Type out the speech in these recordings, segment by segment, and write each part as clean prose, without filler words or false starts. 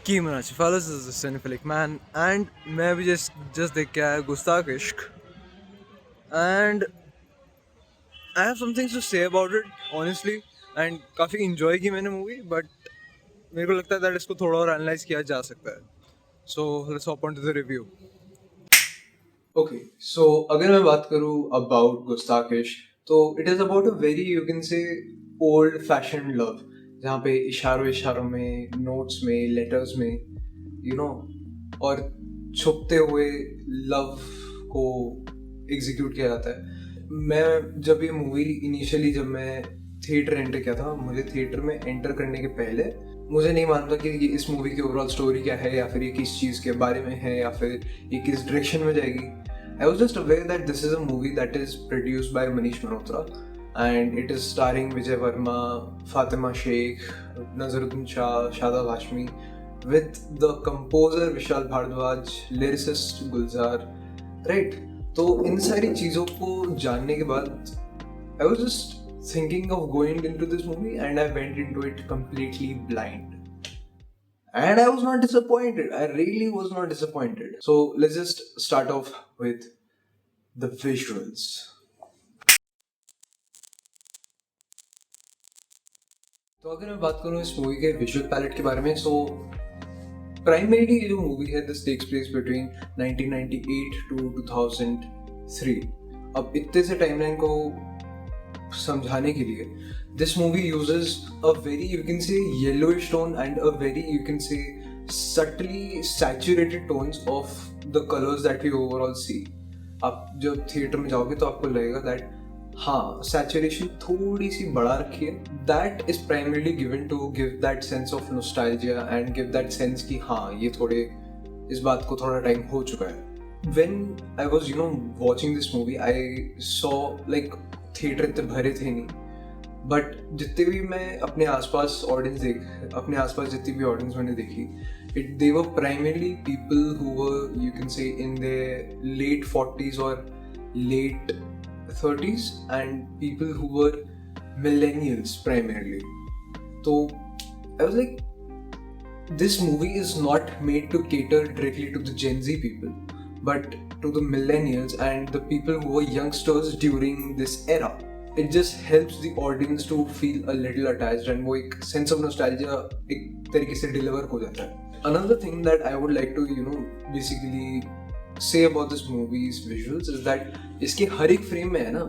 की मनाची fellas, this is Cinephilic Man and मैं भी just देख के आया गुस्ताख इश्क and I have some things to say about it honestly and काफ़ी enjoy की मैंने movie but मेरे को लगता है that इसको थोड़ा और analyze किया जा सकता है. So let's hop on to the review. Okay, so अगर मैं बात करूँ about गुस्ताख इश्क तो it is about a very you can say old fashioned love जहाँ पे इशारों इशारों में नोट्स में लेटर्स में यू नो और छुपते हुए लव को एग्जीक्यूट किया जाता है. मैं जब ये मूवी इनिशियली जब मैं थिएटर एंटर किया था, मुझे थिएटर में एंटर करने के पहले मुझे नहीं मालूम था कि ये इस मूवी की ओवरऑल स्टोरी क्या है या फिर ये किस चीज़ के बारे में है या फिर ये किस डायरेक्शन में जाएगी. I was just aware that this is a movie that is produced by Manish Malhotra and it is starring Vijay Varma, Fatima Sheikh, Nazaruddin Shah, Shadab Hashmi, with the composer Vishal Bhardwaj, lyricist Gulzar, right? तो इन सारी चीज़ों को जानने के बाद I was just thinking of going into this movie and I went into it completely blind. And I was not disappointed. I really was not disappointed. So let's just start off with the visuals. तो अगर मैं बात करूँ इस movie के visual palette के बारे में सो प्राइमरीली ये जो मूवी है this takes place between 1998 to 2003. अब इतने से टाइमलाइन को समझाने के लिए this movie uses a very you can say yellowish tone and a very you can say subtly saturated tones of the colours that we overall see. आप जब theatre में जाओगे तो आपको लगेगा दैट हाँ सैचुरेशन थोड़ी सी बढ़ा रखी है. That is primarily given to give that sense of nostalgia and give that sense कि हाँ ये थोड़े इस बात को थोड़ा टाइम हो चुका है. When I was watching this movie I saw like theatre इतने भरे थे नहीं बट जितने भी मैं अपने आसपास जितनी भी ऑडियंस मैंने देखी they were primarily people who were you can say in their late 40s or late 30s and people who were millennials primarily. So I was like, this movie is not made to cater directly to the Gen Z people, but to the millennials and the people who were youngsters during this era. It just helps the audience to feel a little attached and वो एक sense of nostalgia एक तरीके से deliver हो जाता है. Another thing that I would like to basically say about this movie's visuals is that इसके हर एक फ्रेम में है ना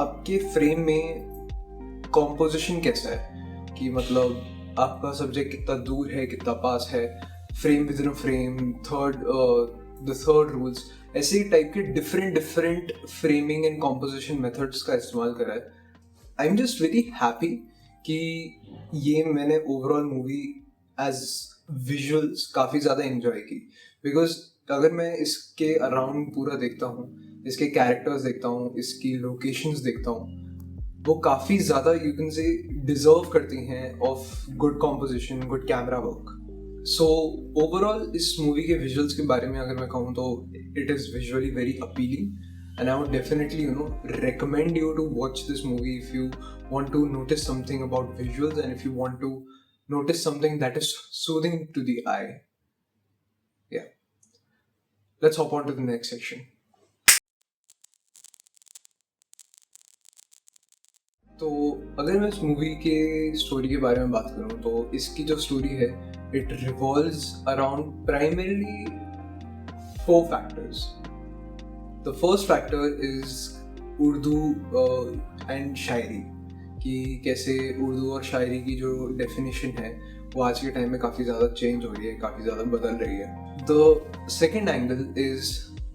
आपके फ्रेम में कॉम्पोजिशन कैसा है कि मतलब आपका सब्जेक्ट कितना दूर है कितना पास है, frame with in a frame, the third rules, ऐसे टाइप के different framing and composition methods का इस्तेमाल करा है. I am just very happy कि ये मैंने ओवरऑल मूवी एज विजुअल्स काफ़ी ज़्यादा इन्जॉय की. बिकॉज अगर मैं इसके अराउंड पूरा देखता हूँ, इसके कैरेक्टर्स देखता हूँ, इसकी लोकेशंस देखता हूँ, वो काफ़ी ज़्यादा यू कैन से डिजर्व करती हैं of good composition, good camera work. So overall इस मूवी के विजुअल्स के बारे में अगर मैं कहूँ तो it is visually very appealing and I would definitely recommend you to watch this movie if you want to notice something about visuals and if you want to notice something that is soothing to the eye. Yeah. Let's hop on to the next section. तो अगर मैं इस movie के story के बारे में बात करूँ तो इसकी जो स्टोरी है it revolves around primarily 4 factors. The first factor is Urdu and shayari कि कैसे उर्दू और शायरी की जो डेफिनेशन है वो आज के टाइम में काफ़ी ज़्यादा चेंज हो रही है, काफ़ी ज़्यादा बदल रही है. The second angle is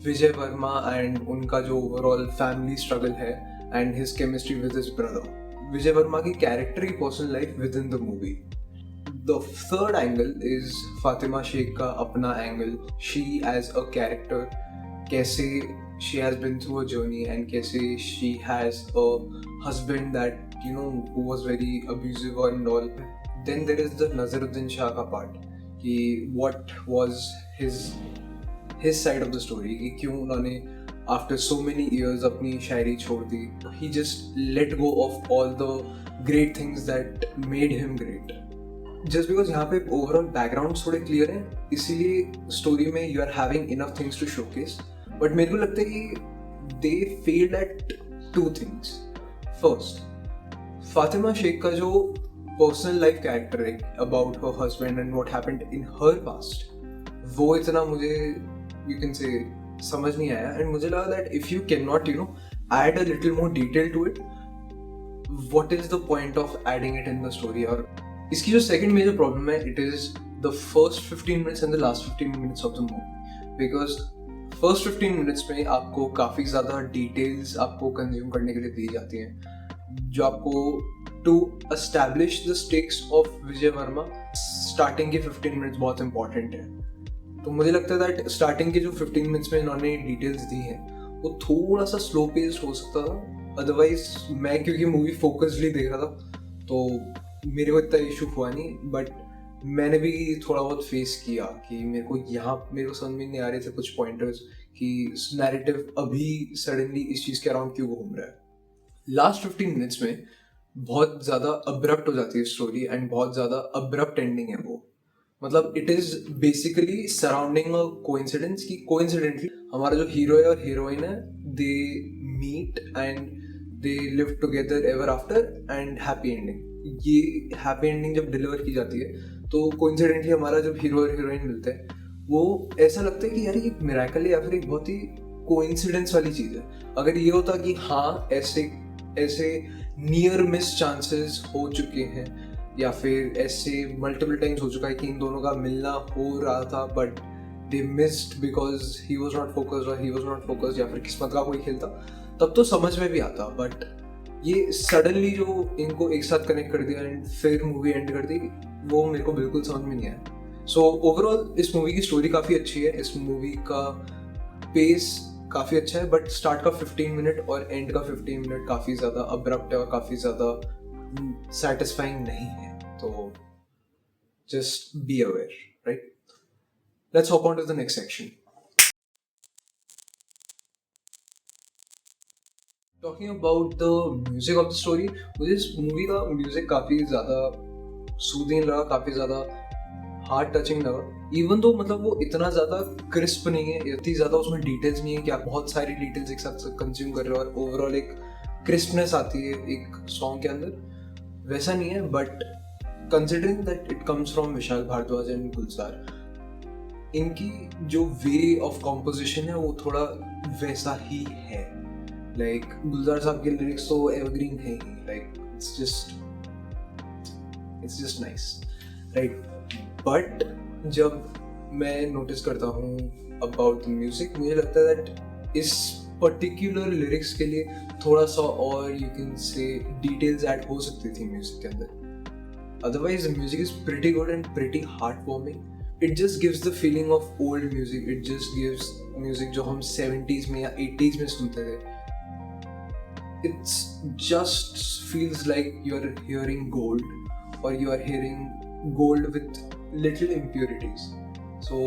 Vijay Varma and उनका जो ओवरऑल फैमिली स्ट्रगल है and his chemistry with his brother. Vijay Varma की कैरेक्टर की पर्सनल लाइफ विद इन द the. The third angle is Fatima Shaikh का अपना angle, she as a character, कैसे she has been through a journey and कैसे she has a husband that who was very abusive and all. Then there is the Nazaruddin Shah का part कि what was his side of the story कि क्यों उन्होंने after so many years अपनी शायरी छोड़ दी. He just let go of all the great things that made him great. Just because यहाँ पे overall background थोड़े क्लियर हैं, इसीलिए स्टोरी में you are having enough things to showcase, but मेरे को लगता है कि they failed at two things. First, Fatima Shaikh का जो पर्सनल लाइफ कैरेक्टर है about her husband and what happened in her past, वो इतना मुझे यू कैन से समझ नहीं आया. एंड मुझे लगा that if you can not add a little more detail to it, what is the point of adding it in the story? और इसकी जो second major problem है, it is the first 15 minutes and the last 15 minutes of the movie, because first 15 minutes में आपको काफ़ी ज़्यादा details आपको consume करने के लिए दी जाती हैं, जो आपको to establish the stakes of Vijay Verma starting के 15 minutes बहुत important है. तो मुझे लगता है that starting के जो 15 minutes में इन्होंने details दी हैं वो थोड़ा सा स्लो पेस्ड हो सकता था. अदरवाइज मैं क्योंकि मूवी फोकसली देख रहा था तो मेरे को इतना इशू हुआ नहीं, बट मैंने भी थोड़ा बहुत फेस किया कि मेरे को समझ में नहीं आ रहे थे कुछ पॉइंटर्स कि नैरेटिव अभी सडनली इस चीज़ के अराउंड क्यों घूम रहा है. लास्ट 15 मिनट्स में बहुत ज़्यादा अब्रप्ट हो जाती है स्टोरी एंड बहुत ज़्यादा अब्रप्ट एंडिंग है वो. मतलब it is basically surrounding a coincidence कि कोइंसिडेंटली हमारा जो हीरो है और हीरोइन है they meet and they live together ever after and happy ending. ये हैप्पी एंडिंग जब डिलीवर की जाती है तो कोइंसिडेंटली हमारा जब हीरो और हीरोइन मिलते हैं वो ऐसा लगता है कि यार ये मिरेकल है या फिर एक बहुत ही कोइंसिडेंस वाली चीज़ है. अगर ये होता कि हाँ ऐसे ऐसे नियर मिस चांसेस हो चुके हैं या फिर ऐसे मल्टीपल टाइम्स हो चुका है कि इन दोनों का मिलना हो रहा था but they missed because he was not focused और ही वॉज नॉट फोकस्ड या फिर किस्मत का कोई खेल था, तब तो समझ में भी आता. बट ये सडनली जो इनको एक साथ कनेक्ट कर दिया एंड फिर मूवी एंड कर दी, वो मेरे को बिल्कुल समझ में नहीं आया. सो ओवरऑल इस मूवी की स्टोरी काफ़ी अच्छी है, इस मूवी का पेस काफ़ी अच्छा है, बट स्टार्ट का 15 मिनट और एंड का 15 मिनट काफ़ी ज़्यादा अब्रप्ट है और काफ़ी ज़्यादा satisfying नहीं है. तो just be aware, right? Let's hop on to the next section. Talking about the music of the story, मुझे इस मूवी का म्यूजिक काफ़ी ज़्यादा सूदिंग लगा, काफ़ी ज़्यादा हार्ट टचिंग लगा. इवन तो मतलब वो इतना ज़्यादा क्रिस्प नहीं है, इतनी ज़्यादा उसमें डिटेल्स नहीं है कि आप बहुत सारी डिटेल्स एक साथ कंज्यूम कर रहे हो और ओवरऑल एक क्रिस्पनेस आती है एक सॉन्ग के अंदर, वैसा नहीं है. But considering that it comes from Vishal Bhardwaj and Gulzar, इनकी जो वे ऑफ कॉम्पोजिशन है वो थोड़ा वैसा ही है. लाइक गुलजार साहब के लिरिक्स तो एवरग्रीन है ही, like it's just nice, right. But जब मैं नोटिस करता हूँ अबाउट द म्यूजिक, मुझे लगता है दैट इस पर्टिकुलर लिरिक्स के लिए थोड़ा सा और you can say details add हो सकती थी म्यूजिक के अंदर. Otherwise the music is pretty good and pretty heart warming. It just gives the feeling of old music. It just gives music जो हम 70s में या 80s में सुनते थे. It's just feels like you are hearing gold और you are hearing gold with little impurities. So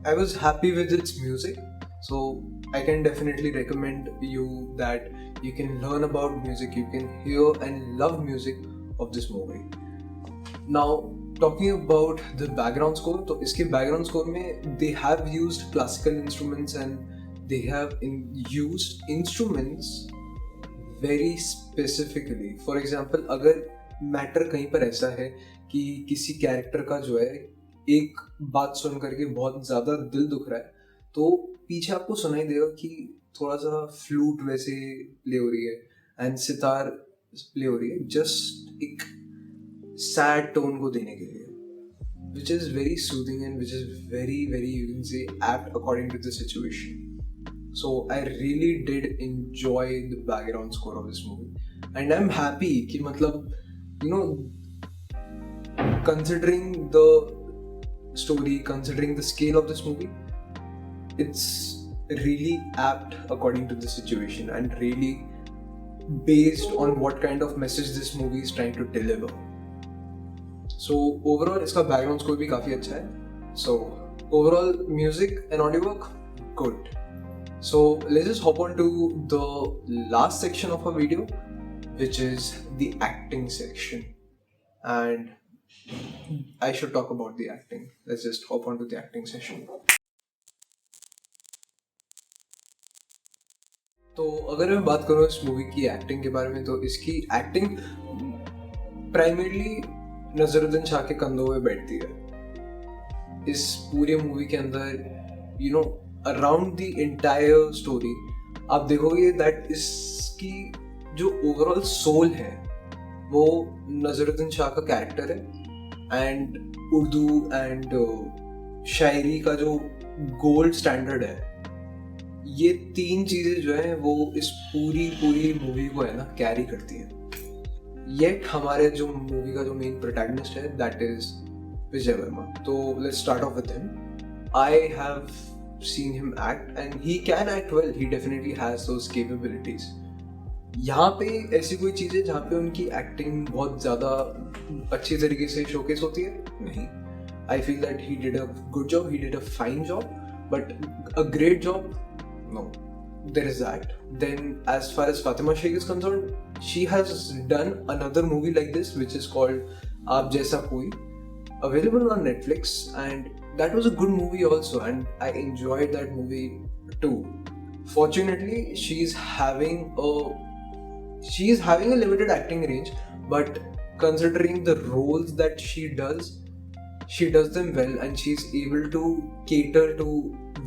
I was happy with its music, so I can definitely recommend you that you can learn about music, you can hear and love music of this movie. Now talking about the background score, तो इसके background score में they have used classical instruments and they have used instruments very specifically. For example, अगर matter कहीं पर ऐसा है कि किसी कैरेक्टर का जो है एक बात सुन करके बहुत ज़्यादा दिल दुख रहा है, तो पीछे आपको सुनाई देगा कि थोड़ा सा फ्लूट वैसे प्ले हो रही है एंड सितार प्ले हो रही है, जस्ट एक सैड टोन को देने के लिए, which is very soothing and which is very very you can say apt according to the situation. So I really did enjoy the background score of this movie and I am happy कि मतलब you know, considering the story, considering the scale of this movie, it's really apt according to the situation and really based on what kind of message this movie is trying to deliver. So overall इसका background score भी काफ़ी अच्छा है. So overall music and audio work good. So let's just hop on to the last section of our video, which is the acting section. And I should talk about the acting. Let's just hop on to the acting session. तो अगर मैं बात करूँ इस movie की acting के बारे में, तो इसकी एक्टिंग प्राइमरली नजरुद्दीन शाह के कंधों में बैठती है. इस पूरे मूवी के अंदर you know around the entire story आप देखोगे दैट इसकी जो ओवरऑल सोल है वो नजरुद्दीन शाह का कैरेक्टर है, एंड उर्दू एंड शायरी का जो गोल्ड स्टैंडर्ड है, ये तीन चीज़ें जो है वो इस पूरी पूरी मूवी को है ना कैरी करती हैं. येट हमारे जो मूवी का जो मेन प्रोटैगनिस्ट है दैट इज विजय वर्मा. तो let's start of with him. I have seen him act and he can act well. He definitely has those capabilities. यहाँ पे ऐसी कोई चीज़ है जहाँ पे उनकी एक्टिंग बहुत ज़्यादा अच्छी तरीके से शोकेस होती है? नहीं. I feel that he did a good job, he did a fine job, but a great job? No. There is that. Then as far as Fatima Shaikh is concerned, she has done another movie like this which is called Aap Jaisa Koi, available on Netflix, and that was a good movie also, and I enjoyed that movie too. Fortunately, she's having a limited acting range, but considering the roles that she does them well, and she's able to cater to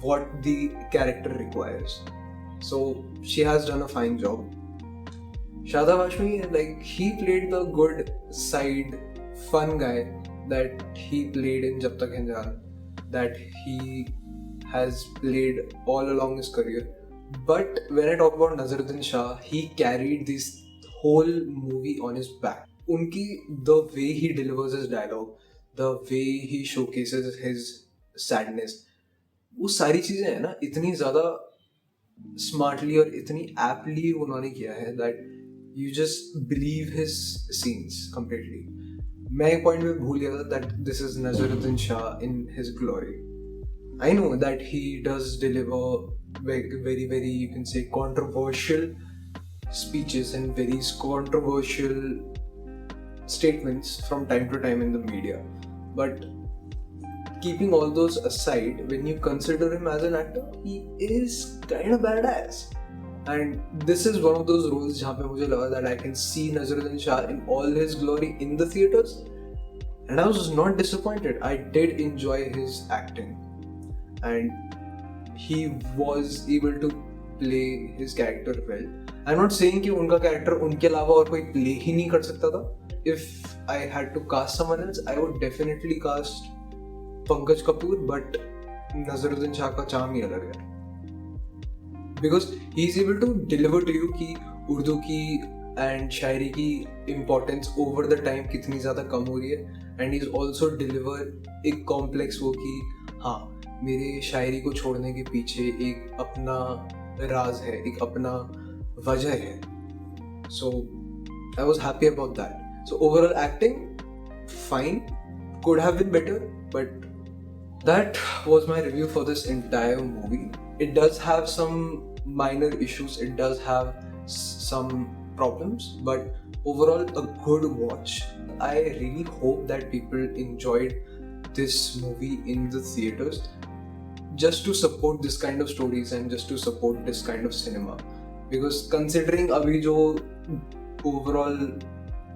what the character requires. So she has done a fine job. Shadab Hashmi, like, he played the good side, fun guy that he played in Jab Tak Hai Jaan, that he has played all along his career. But when I talk about Nazaruddin Shah, he carried this whole movie on his back. The way he delivers his dialogue, the way he showcases his sadness, वो सारी चीज़ें हैं ना इतनी ज़्यादा smartly और इतनी aptly उन्होंने किया है that you just believe his scenes completely. मैं एक पॉइंट में भूल गया था that this is Nazaruddin Shah in his glory. I know that he does deliver very, very, you can say, controversial speeches and very controversial statements from time to time in the media. But keeping all those aside, when you consider him as an actor, he is kind of badass. And this is one of those roles जहाँ पे मुझे लगा that I can see Nazaruddin Shah in all his glory in the theaters, and I was not disappointed. I did enjoy his acting, and he was able to play his character well. I'm not saying कि उनका character उनके अलावा और कोई play ही नहीं कर सकता था. If I had to cast someone else, I would definitely cast Pankaj Kapoor, but Nazaruddin Shah का चाम ही अलग है. Because he is able to deliver to you कि उर्दू की and शायरी की importance over the time कितनी ज़्यादा कम हो रही है, and he is also deliver एक complex वो कि हाँ मेरे शायरी को छोड़ने के पीछे एक अपना राज है, एक अपना वजह है. So I was happy about that. So overall acting fine, could have been better, but that was my review for this entire movie. It does have some minor issues, it does have some problems, but overall a good watch. I really hope that people enjoyed this movie in the theaters just to support this kind of stories and just to support this kind of cinema. Because considering अभी जो overall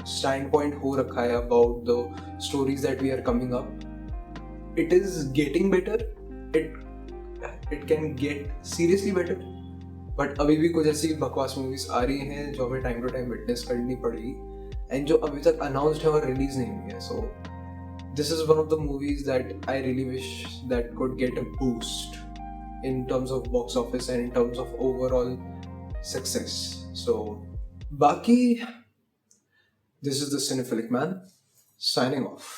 standpoint हो रखा है about the stories that we are coming up, it is getting better. It can get seriously better, but अभी भी कुछ ऐसी बकवास मूवीज आ रही हैं जो हमें टाइम टू टाइम विटनेस करनी पड़ेगी, एंड जो अभी तक अनाउंस्ड है और रिलीज नहीं हुई है. So this is one of the movies that I really wish that could get a boost in terms of box office and in terms of overall success. So Baki, this is the Cinephilic Man signing off.